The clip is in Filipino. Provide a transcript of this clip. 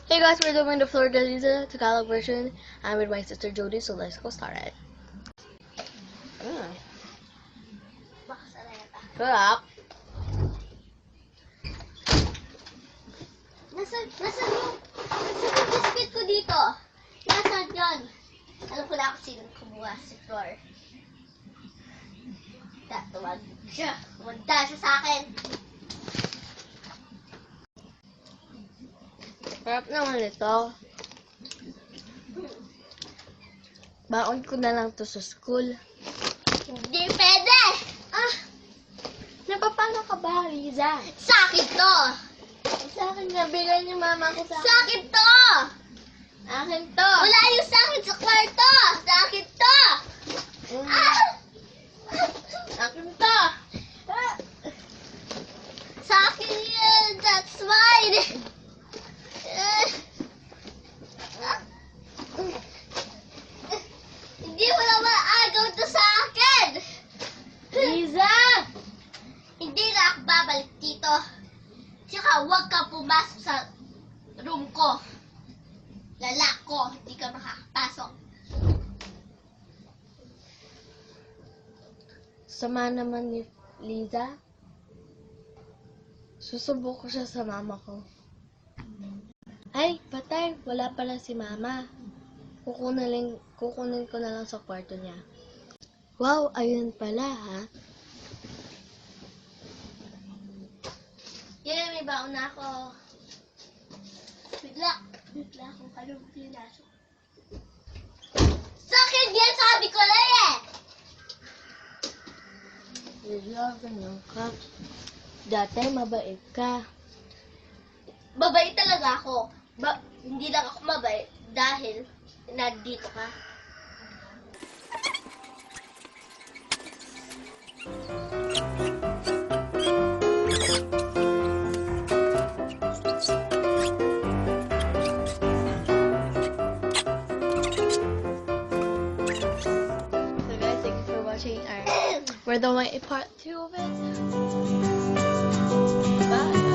Hey guys, we're doing the Flor-de-Lis Tagalog version. I'm with my sister Jody, so let's go start it. Sarap. Nasaan yung biscuit ko dito? Nasaan yun? Alam ko na ako sinong kumuha, si Flor. Tuwag siya. Kumanda siya sa akin. Sarap naman ito. Baon ko na lang to sa school. Hindi pwede! Napapano ka ba, Liza? Sa akin to! Sa akin nga, bigay ni mama ko sa Sa akin to! akin to. Wala yung sa akin sa kwarto! Sa akin to! Akin to. Sa akin yun! That's mine! Hindi mo naman agaw to sa akin! Liza! Hindi na ako babalik dito. Tsaka huwag ka pumasok sa room ko. Lala ko, hindi ka makakapasok. Sama naman ni Liza. Susubok ko siya sa mama ko. Ay, patay. Wala pala si mama. Kukunin ko na lang sa kwarto niya. Wow, ayun pala ha. Yan, may baon na ako. Bigla akong kalong pinasok. Sa akin yan, sabi ko na eh! Liza, ganyan ka. Dati mabait ka. Mabait talaga ako. Hindi lang ako mabait dahil nandito ka. So guys, thank you for watching our We're doing a part 2 of it. Bye.